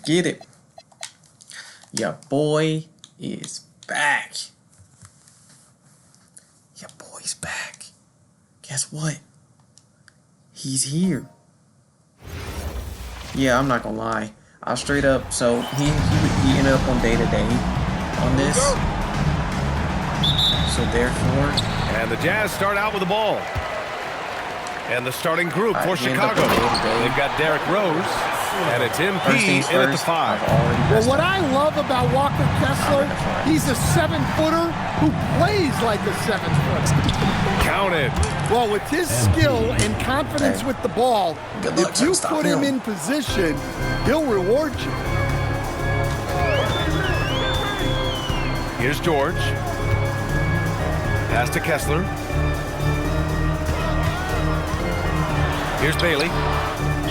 get it. Your boy is back. Your boy's back. Guess what? He's here. Yeah, I'm not gonna lie. I straight up, so he ended up on day-to-day on this. So therefore... And the Jazz start out with the ball. And the starting group for Chicago. They've got Derrick Rose. And it's MP in at the 5. Well, what I love about Walker Kessler, he's a 7-footer who plays like a 7-footer. Counted. Well, with his skill and confidence with the ball, if you put him in position, he'll reward you. Here's George. Pass to Kessler. Here's Bailey.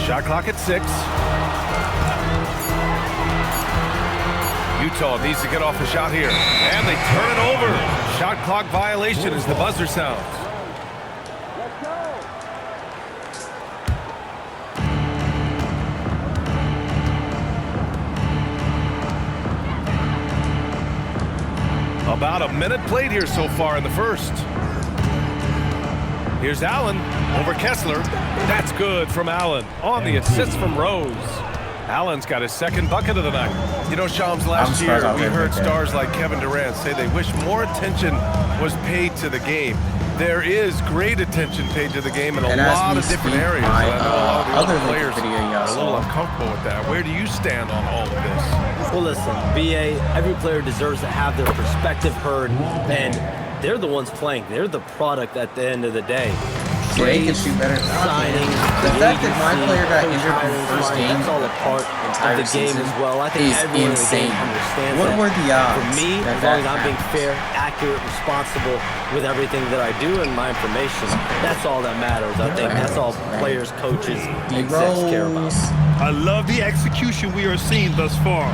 Shot clock at 6. Utah needs to get off the shot here. And they turn it over. Shot clock violation as the buzzer sounds. About a minute played here so far in the first. Here's Allen over Kessler. That's good from Allen on the assist from Rose. Allen's got his second bucket of the night. You know, Shams, last year we heard stars like Kevin Durant say they wish more attention was paid to the game. There is great attention paid to the game in a lot of different areas. I know a lot of the other players are a little uncomfortable with that. Where do you stand on all of this? Well, listen, BA, every player deserves to have their perspective heard, and they're the ones playing. They're the product at the end of the day. They can shoot better. Signings, the fact that my player got injured in the first game, that's all a part of the game as well. I think everyone in the game understands what were the odds? For me, as long as I'm being fair, accurate, responsible with everything that I do and my information, that's all that matters. I think that's all players, coaches, execs care about. I love the execution we are seeing thus far.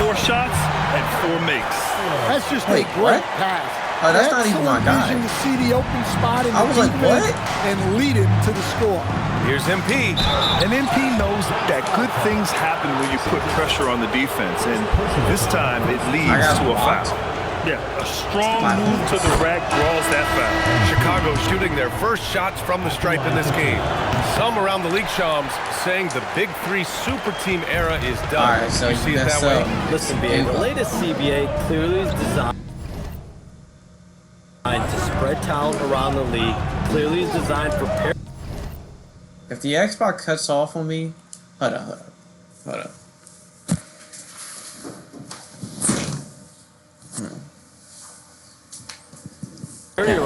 4 shots and 4 makes. That's just a great pass. Oh, that's not even my guy. To see the open spot in I was like, what? And lead him to the score. Here's MP. And MP knows that good things happen when you put pressure on the defense. And this time it leads to a foul. Yeah, a strong move to the rack draws that foul. Chicago shooting their first shots from the stripe in this game. Some around the league, Shams, saying the Big 3 super team era is done. All right, so you see it that way? Listen, BA, the latest CBA clearly is designed to spread talent around the league. Clearly is designed for If the Xbox cuts off on me, hold up.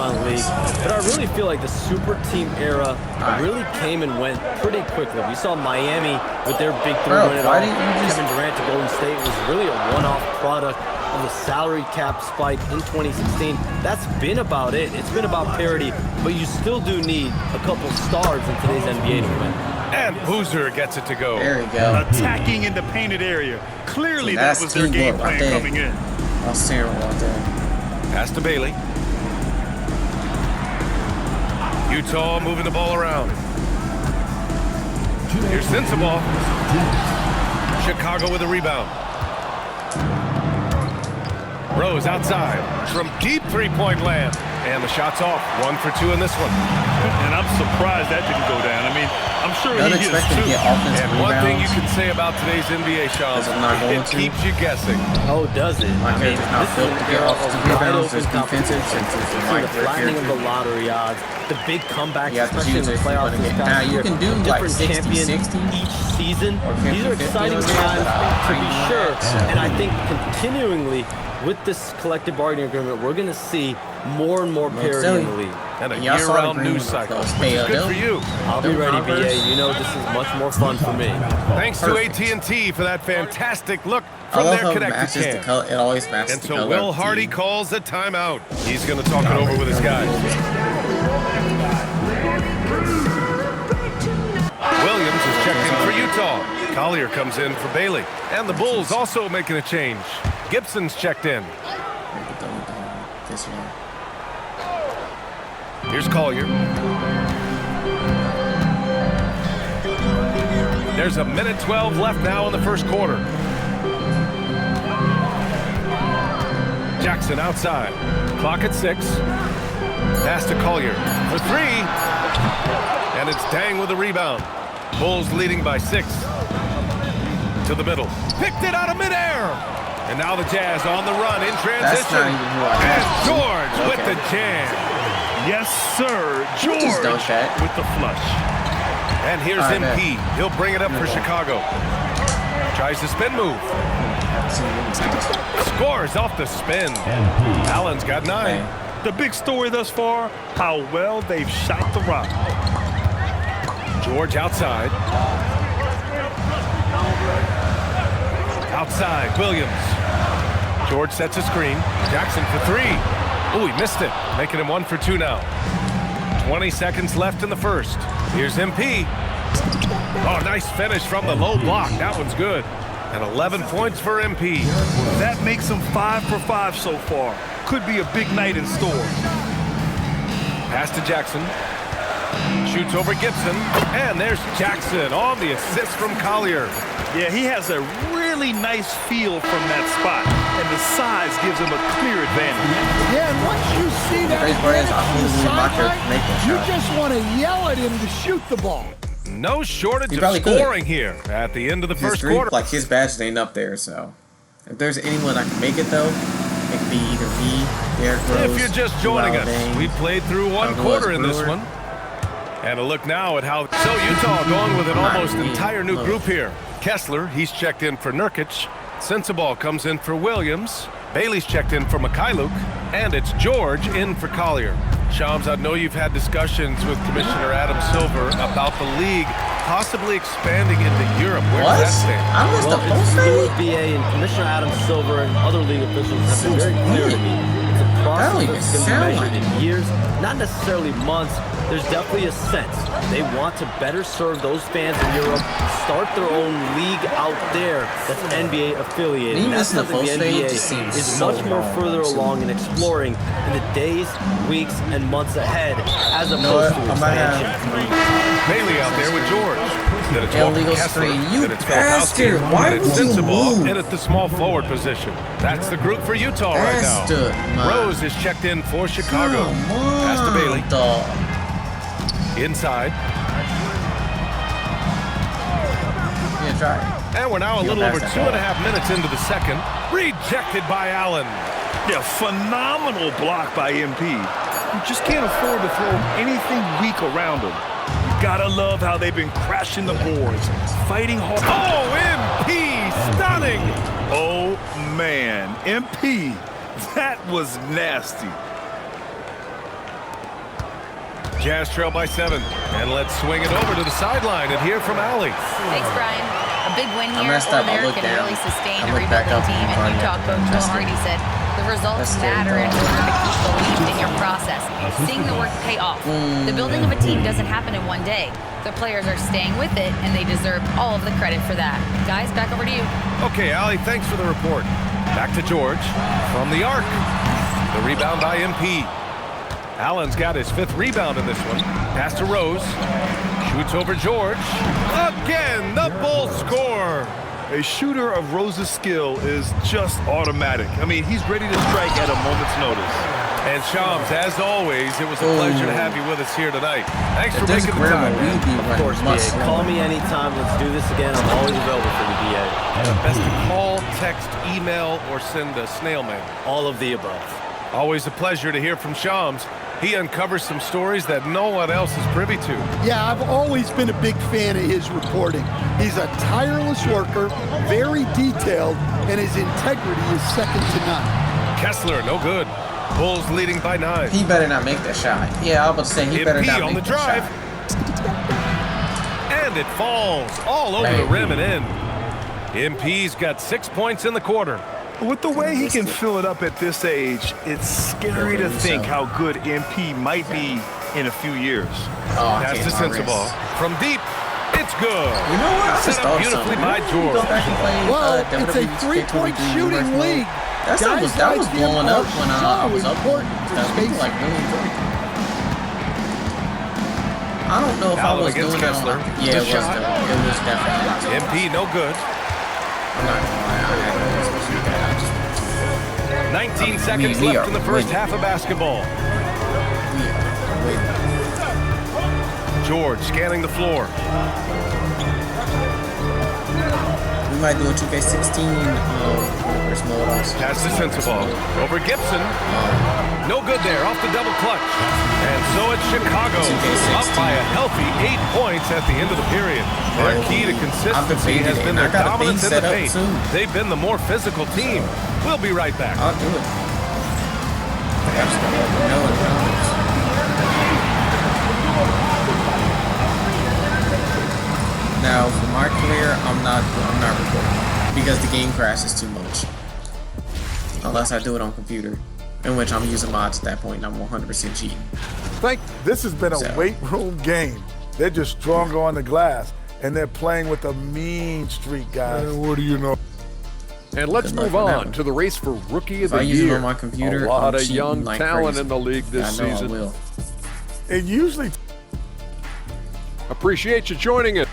around the league, but I really feel like the super team era really came and went pretty quickly. We saw Miami with their Big 3 win it all. Kevin Durant to Golden State was really a one-off product of the salary cap spike in 2016. That's been about it. It's been about parity, but you still do need a couple stars in today's NBA to win. And Boozer gets it to go. There we go. Attacking in the painted area. Clearly that was their game plan coming in. That was terrible out there. Pass to Bailey. Utah moving the ball around. Here's Sensabaugh. Chicago with a rebound. Rose outside from deep three-point land. And the shot's off. 1 for 2 in this one. And I'm surprised that didn't go down. I mean, I'm sure he is too. And one thing you can say about today's NBA, Sean, it keeps you guessing. Oh, does it? My I mean, not this is an era of wide open competition. Like The flattening of the lottery odds, the big comebacks, especially in the playoffs this now past you year. can do like Different 60, champions 60 each season. or 50, These are 50, exciting times to be sure. And I think continuingly with this collective bargaining agreement, we're going to see more and more parity in the league. And a year-round news cycle, which is good for you. I'll be ready, BA. You know this is much more fun for me. Thanks to AT&T for that fantastic look from their connected cam. It always matches and so Will Hardy calls a timeout. He's going to talk it over with his guys. Williams is checked in for Utah. Collier comes in for Bailey. And the Bulls also making a change. Gibson's checked in. Here's Collier. There's a minute 12 left now in the first quarter. Jackson outside. Clock at 6. Pass to Collier for 3. And it's Dang with a rebound. Bulls leading by 6. To the middle. Picked it out of midair. And now the Jazz on the run in transition. And George with the jam. Yes, sir. George with the flush. And here's MP. He'll bring it up for Chicago. Tries the spin move. Scores off the spin. Allen's got 9. The big story thus far, how well they've shot the rock. George outside. Outside, Williams. George sets a screen. Jackson for 3. Oh, he missed it. Making him 1 for 2 now. 20 seconds left in the first. Here's MP. Oh, nice finish from the low block. That one's good. And 11 points for MP. That makes him 5 for 5 so far. Could be a big night in store. Pass to Jackson. Shoots over Gibson. And there's Jackson on the assist from Collier. Yeah, he has a really nice feel from that spot. And the size gives him a clear advantage. Yeah, and once you see that you just want to yell at him to shoot the ball. No shortage of scoring here at the end of the first quarter. Like his badge ain't up there, so if there's anyone that can make it though, it could be either me, Derrick Rose. If you're just joining us, we played through 1 quarter in this one. And a look now at how Utah going with an almost entire new group here. Kessler, he's checked in for Nurkic. Sensabaugh comes in for Williams. Bailey's checked in for Myleague. And it's George in for Collier. Shams, I know you've had discussions with Commissioner Adam Silver about the league possibly expanding into Europe. Where does that stand? It's still with BA, and Commissioner Adam Silver and other league officials have been very clear to me. It's a process that's going to be measured in years, not necessarily months. There's definitely a sense they want to better serve those fans in Europe, start their own league out there that's NBA affiliated. And that's something the NBA is much more further along in exploring in the days, weeks, and months ahead, as opposed to expansion. Bailey out there with George. Then it's illegal screen. You bastard! Why would you move? In at the small forward position. That's the group for Utah right now. Rose is checked in for Chicago. Pass to Bailey. Inside. Yeah, try. And we're now a little over 2.5 minutes into the second. Rejected by Allen. Yeah, phenomenal block by MP. You just can't afford to throw anything weak around him. You gotta love how they've been crashing the boards, fighting hard. Oh, MP, stunning. Oh, man, MP, that was nasty. Jazz trail by 7. And let's swing it over to the sideline and hear from Allie. Thanks, Brian. A big win here or there can really sustain a rebuilding team. And Utah coach Will Hardy said the results matter in order to keep belief in your process. Seeing the work pay off. The building of a team doesn't happen in one day. The players are staying with it, and they deserve all of the credit for that. Guys, back over to you. Okay, Allie, thanks for the report. Back to George from the arc. The rebound by MP. Allen's got his 5th rebound in this one. Pass to Rose. Shoots over George. Again, the Bulls score. A shooter of Rose's skill is just automatic. I mean, he's ready to strike at a moment's notice. And Shams, as always, it was a pleasure to have you with us here tonight. Thanks for making the time. Of course, BA. Call me anytime. Let's do this again. I'm always available for the BA. Best to call, text, email, or send a snail mail. All of the above. Always a pleasure to hear from Shams. He uncovers some stories that no one else is privy to. Yeah, I've always been a big fan of his reporting. He's a tireless worker, very detailed, and his integrity is second to none. Kessler, no good. Bulls leading by 9. He better not make that shot. Yeah, I was about to say he better not on make the drive. And it falls all over the rim and in. MP's got 6 points in the quarter. With the way he can fill it up at this age, it's scary to think how good MP might be in a few years. That's the Sensabaugh. From deep, it's good. You know what? Set up beautifully by George. Well, it's a 3-point shooting league. That was blowing up when I was up. That was like really good. I don't know if I was doing Kessler. Yeah, it was definitely. MP, no good. I'm not gonna lie. I had no expectation to that. 19 seconds left in the first half of basketball. George scanning the floor. We might do a 2K16 first mode also. Pass to Sensabaugh. Over Gibson. No good there, off the double clutch. And so it's Chicago, up by a healthy 8 points at the end of the period. Their key to consistency has been their dominance in the paint. They've been the more physical team. We'll be right back. I'll do it. Now, for my career, I'm not recording because the game crashes too much. Unless I do it on computer, in which I'm using mods at that point and I'm 100% cheating. This has been a weight room game. They're just stronger on the glass, and they're playing with a mean streak, guys. What do you know? And let's move on to the race for Rookie of the Year. If I use it on my computer, a lot I'm of young like talent crazy. in the league this season. I will. It usually... Appreciate you joining us.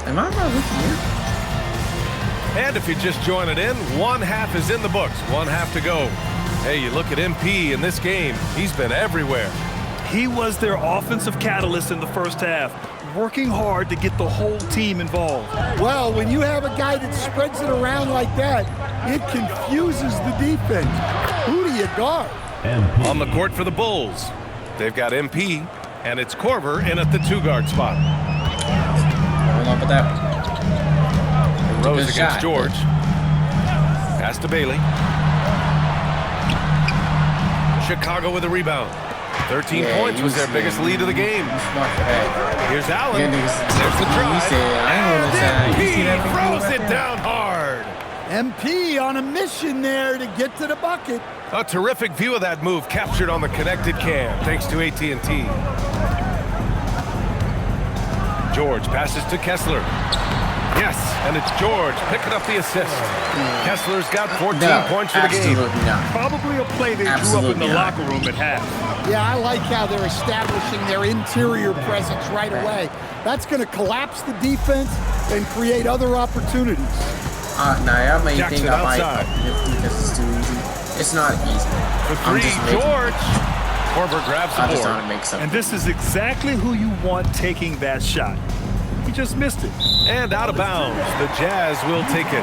Am I not Rookie Year? And if you're just joining in, one half is in the books, one half to go. Hey, you look at MP in this game, he's been everywhere. He was their offensive catalyst in the first half, working hard to get the whole team involved. Well, when you have a guy that spreads it around like that, it confuses the defense. Who do you guard? On the court for the Bulls, they've got MP, and it's Korver in at the 2-guard spot. Hold on with that one. Rose against George. Pass to Bailey. Chicago with a rebound. 13 points was their biggest lead of the game. Here's Allen. There's the drive. And MP throws it down hard. MP on a mission there to get to the bucket. A terrific view of that move captured on the connected cam, thanks to AT&T. George passes to Kessler. Yes, and it's George picking up the assist. Kessler's got 14 points for the game. Probably a play they drew up in the locker room at half. Yeah, I like how they're establishing their interior presence right away. That's going to collapse the defense and create other opportunities. Nah, I may Jackson think I might outside. because it's too easy. It's not easy. For three, George. Korver grabs the I just board. want to make something. And this is exactly who you want taking that shot. He just missed it. And out of bounds. The Jazz will take it.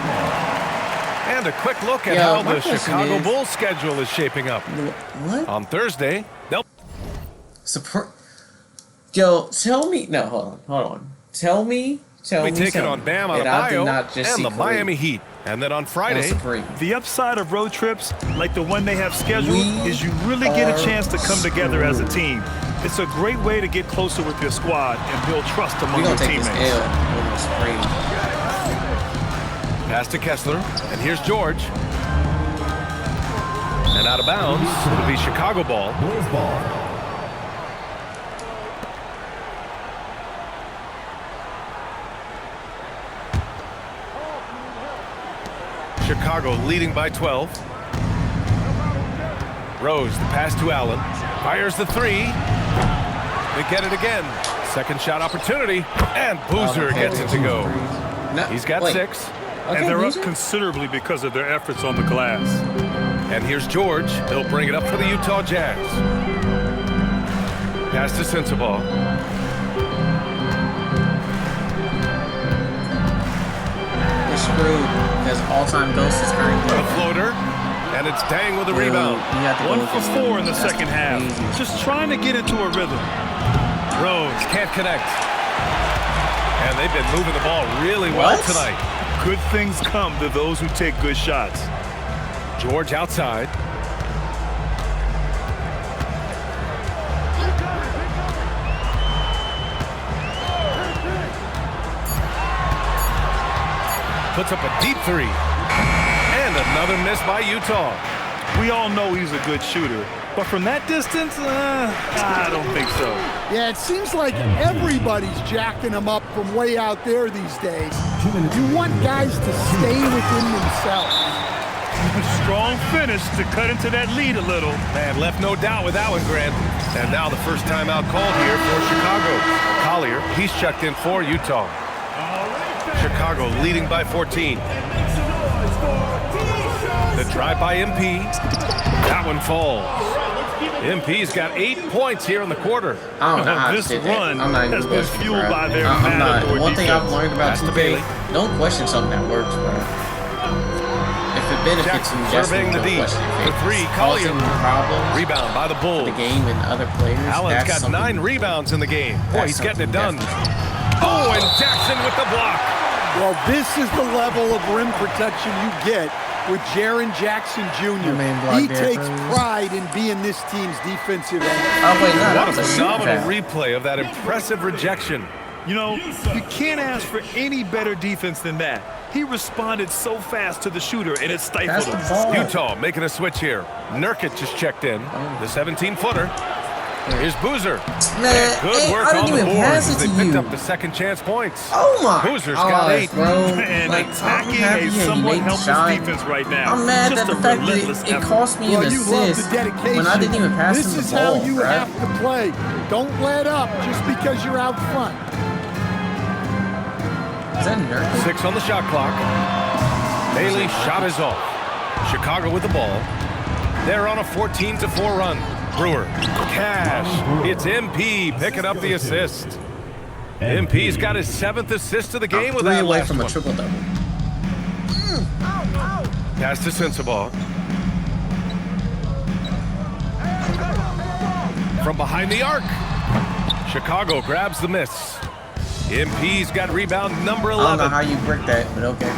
And a quick look at how the Chicago Bulls schedule is shaping up. What? On Thursday, they'll Support. Yo, tell me. No, hold on. Tell me. be taking on Bam Adebayo and the Miami Heat. And then on Friday, the upside of road trips, like the one they have scheduled, is you really get a chance to come together as a team. It's a great way to get closer with your squad and build trust among your teammates. Pass to Kessler, and here's George. And out of bounds, it'll be Chicago ball. Chicago leading by 12. Rose, the pass to Allen. Fires the three. They get it again. Second shot opportunity. And Boozer gets it to go. He's got 6. And they're up considerably because of their efforts on the glass. And here's George. He'll bring it up for the Utah Jazz. Pass to Sensabaugh. They're screwed because all-time ghost is currently A floater. And it's Dang with a rebound. 1 for 4 in the second half. Just trying to get into a rhythm. Rose can't connect. And they've been moving the ball really well tonight. Good things come to those who take good shots. George outside. Puts up a deep 3. And another miss by Utah. We all know he's a good shooter, but from that distance, I don't think so. Yeah, it seems like everybody's jacking him up from way out there these days. You want guys to stay within themselves. Strong finish to cut into that lead a little. Man, left no doubt with that one, Grant. And now the first timeout called here for Chicago. Collier, he's checked in for Utah. Chicago leading by 14. The drive by MP. That one falls. MP's got 8 points here in the quarter. I don't know how This to run has been fueled by their I'm not. One thing I've defense. learned about That's the 2K, Bailey. don't question something that works, bro. If it benefits Jackson you, surveying the don't D. question it. For three, Collier. Causing problems Rebound by the for Bulls. the game and other players. Allen's that's got 9 something- rebounds in the game. Boy, that's he's getting it something done. Oh, and Jackson with the block. Well, this is the level of rim protection you get with Jaren Jackson Jr. He takes pride in being this team's defensive end. Oh, wait, no, that What was a a shoot phenomenal foul. replay of that impressive rejection. You know, you can't ask for any better defense than that. He responded so fast to the shooter, and it stifled That's the him. ball. Utah making a switch here. Nurkic just checked in. The 17-footer. Here's Boozer. Man, Good work I on didn't the even boards pass as it they to picked you. up the second chance points. Oh my Boozer's got 8. bro. And Like, I'm attacking happy a he somewhat made the helpless shot. defense right now. I'm mad Just that the a fact relentless that it effort. cost me Well, an you love the assist dedication. when I didn't even pass This him the is ball, how you bro. have to play. Don't let up just because you're out front. Is that Nurkic? 6 on the shot clock. Bailey shot is off. Chicago with the ball. They're on a 14-4 run. Brewer, Cash. It's MP picking up the assist. MP's got his 7th assist of the game with 3 that away last from a one. triple-double. Pass to Sensabaugh. From behind the arc. Chicago grabs the miss. MP's got rebound number I don't know 11. how you break that, but okay.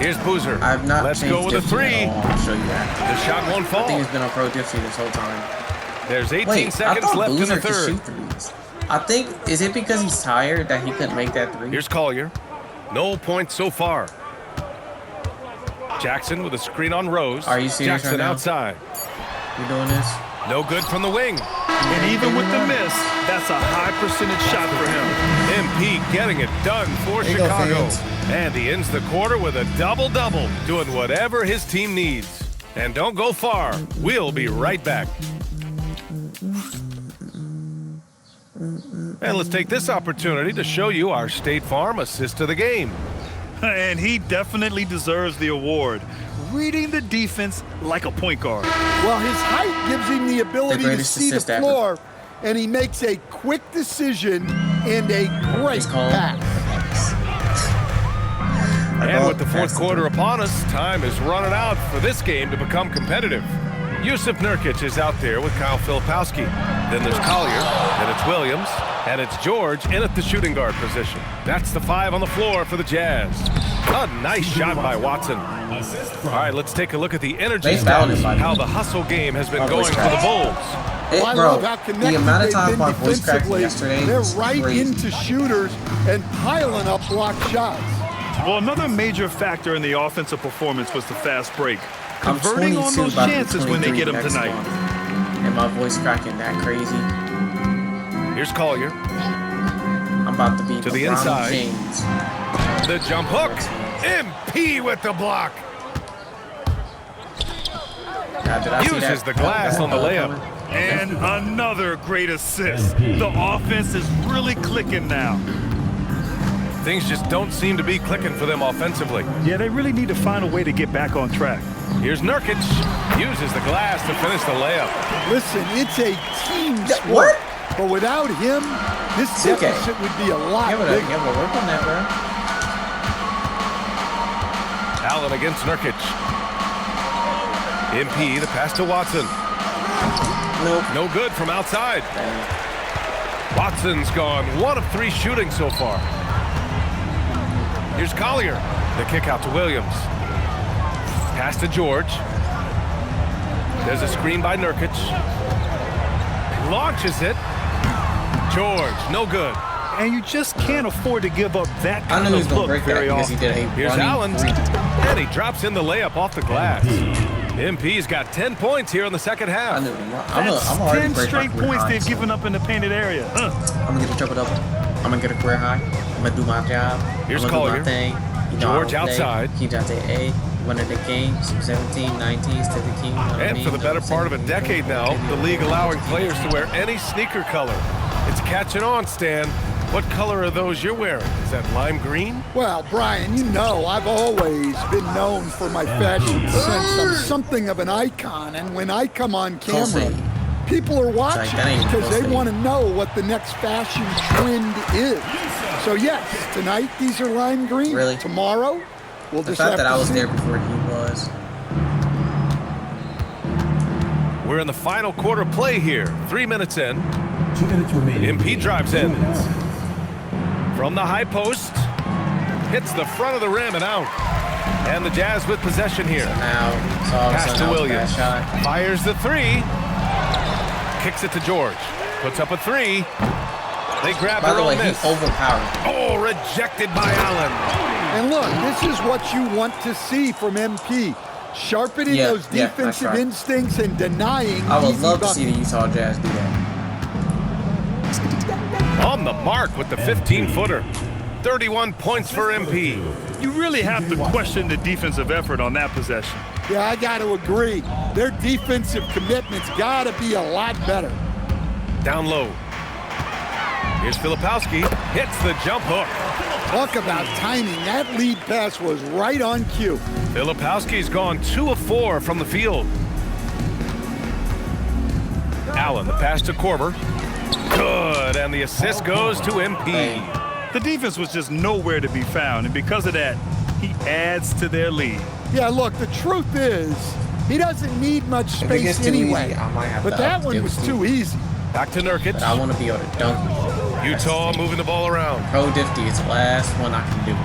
Here's Boozer. I've not Let's changed go with a Dipsy 3. at all. I'll show you that. The shot won't I fall. think he's been on Pro Dipsy this whole time. There's 18 Wait, I seconds thought left in Boozer the could third. shoot threes. I think, is it because he's tired that he couldn't make that 3? Here's Collier. No points so far. Jackson with a screen on Rose. Are you serious Jackson right now? outside. You doing this? No good from the wing. And even with the miss, that's a high percentage shot for him. MP getting it done for There you go, Chicago. fans. And he ends the quarter with a double-double, doing whatever his team needs. And don't go far. We'll be right back. And let's take this opportunity to show you our State Farm assist of the game. And he definitely deserves the award. Reading the defense like a point guard. Well, his height gives him the ability to greatest see the assist ever. floor, and he makes a quick decision and a great It's called pass. And with the fourth quarter upon us, time is running out for this game to become competitive. Yusuf Nurkic is out there with Kyle Filipowski. Then there's Collier, then it's Williams, and it's George in at the shooting guard position. That's the 5 on the floor for the Jazz. A nice shot by Watson. All right, let's take a look at the energy They fouled stats, him, by the how way. the hustle game has been Our going voice for the cracked. Bulls. I Bro, love how connected the amount of they've time been my voice cracked defensively. yesterday They're was right crazy. into shooters and piling up blocked shots. Well, another major factor in the offensive performance was the fast break. I'm Converting 22, on those about to be chances when they 23 get them next tonight. month. And my voice cracking that crazy. Here's Collier. I'm about to be To the LeBron inside. James. The jump hook. MP with the block. God, did I see Uses that? the glass on the layup. And another great assist. The offense is really clicking now. Things just don't seem to be clicking for them offensively. Yeah, they really need to find a way to get back on track. Here's Nurkic. Uses the glass to finish the layup. Listen, it's a team sport. What? But without him, this It's okay. deficit would be a lot Yeah, but bigger. work on that, bro. Allen against Nurkic. MP, the pass to Watson. Nope. No good from outside. Watson's gone 1 of 3 shooting so far. Here's Collier. The kick out to Williams. Pass to George. There's a screen by Nurkic. Launches it. George, no good. And you just can't afford to give up that I kind knew he was of gonna look break that very because he often. did a Here's running Allen. 3. And he drops in the layup off the glass. MP's got 10 points here in the second I half. knew. That's I'm already 10 break straight my career points high, they've so given up in the painted area. I'm gonna get a triple double. I'm gonna get a career high. I'm gonna do my job. Here's I'm gonna Collier. do my thing. You know, George I don't play. outside. KingJonte A. One of the games. 17, 19s to the king. You know what I And mean? for the better part of a decade now, the league allowing players to wear any sneaker color. It's catching on, Stan. What color are those you're wearing? Is that lime green? Well, Brian, you know I've always been known for my fashion sense. I'm something of an icon, and when I come on camera, people are watching because they want to know what the next fashion trend is. So yes, tonight these are lime green. Really? Tomorrow, we'll the just fact have that to I was see. there before he was. We're in the final quarter play here. 3 minutes in. MP drives in. From the high post. Hits the front of the rim and out. And the Jazz with possession here. Now, pass to Williams. Fires the three. Kicks it to George. Puts up a three. They grab By their the way, own miss. he overpowered. Oh, rejected by Allen. And look, this is what you want to see from MP. Sharpening those defensive instincts and denying I would easy love to buckets. see the Utah Jazz do that. On the mark with the 15-footer. 31 points for MP. You really have to question the defensive effort on that possession. Yeah, I got to agree. Their defensive commitment's got to be a lot better. Down low. Here's Filipowski. Hits the jump hook. Talk about timing. That lead pass was right on cue. Filipowski's gone 2 of 4 from the field. Allen, the pass to Korver. Good, and the assist goes to MP. The defense was just nowhere to be found, and because of that, he adds to their lead. Yeah, look, the truth is, he doesn't need much space anyway. But that one was too easy. Back to Nurkic. But I want to be able to dunk. Utah moving the ball around. Pro Difty is the last one I can do.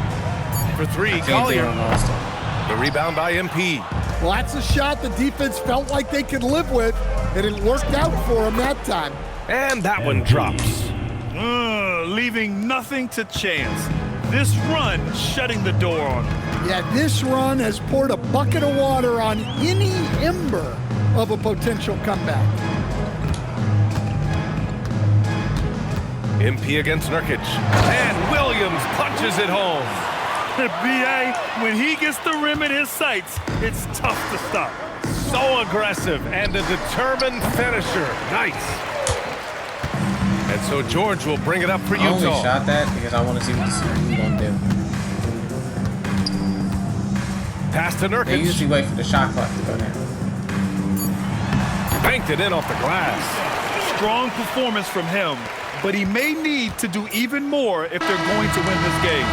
For three, Collier. The rebound by MP. Well, that's a shot the defense felt like they could live with, and it worked out for him that time. And that one drops. Leaving nothing to chance. This run shutting the door on him. Yeah, this run has poured a bucket of water on any ember of a potential comeback. MP against Nurkic. And Williams punches it home. B.A., when he gets the rim in his sights, it's tough to stop. So aggressive and a determined finisher. Nice. And so George will bring it up for Utah. I only shot that because I want to see what he's going to do. Pass to Nurkic. They usually wait for the shot clock to go down. Banked it in off the glass. Strong performance from him, but he may need to do even more if they're going to win this game.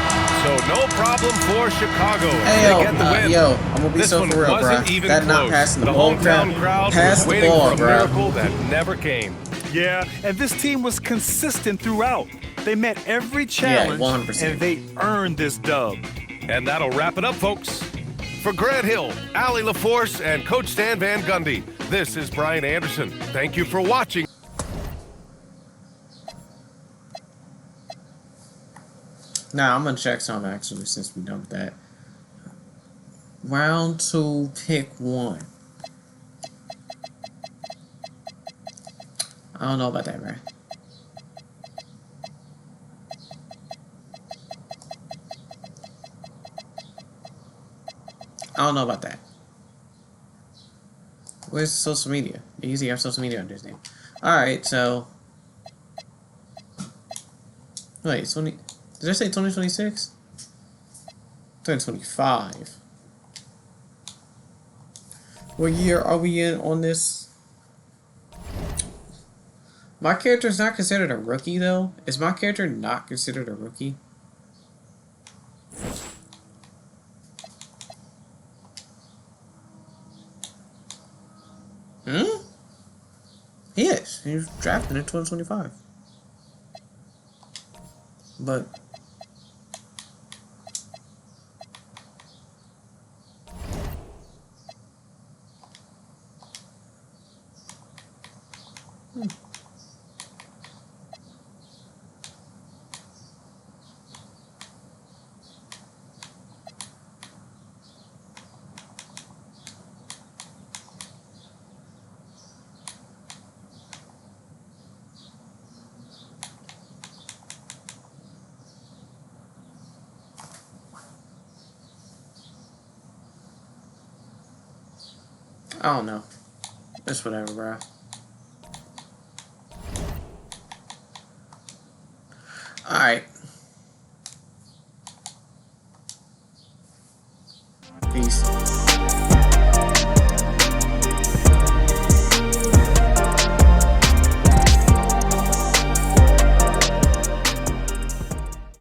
So no problem for Chicago. Hey, they get the win. Yo, I'm going to be this so one for real, wasn't bro. Even that close. not passing the The ball hometown crowd pass was the waiting ball, for a bro. miracle that never came. Yeah, and this team was consistent throughout. They met every challenge, 100%. and they earned this dub. And that'll wrap it up, folks. For Grant Hill, Allie LaForce, and Coach Stan Van Gundy, this is Brian Anderson. Thank you for watching. Now, I'm going to check some, actually, since we done with that. Round 2, pick 1. I don't know about that, right? I don't know about that. Where's social media? You usually have social media under his name. Alright, so... Wait, did I say 2026? 2025. What year are we in on this? My character is not considered a rookie, though. Is my character not considered a rookie? He is. He was drafted in 2025. But... I don't know. It's whatever, bro. Alright. Peace.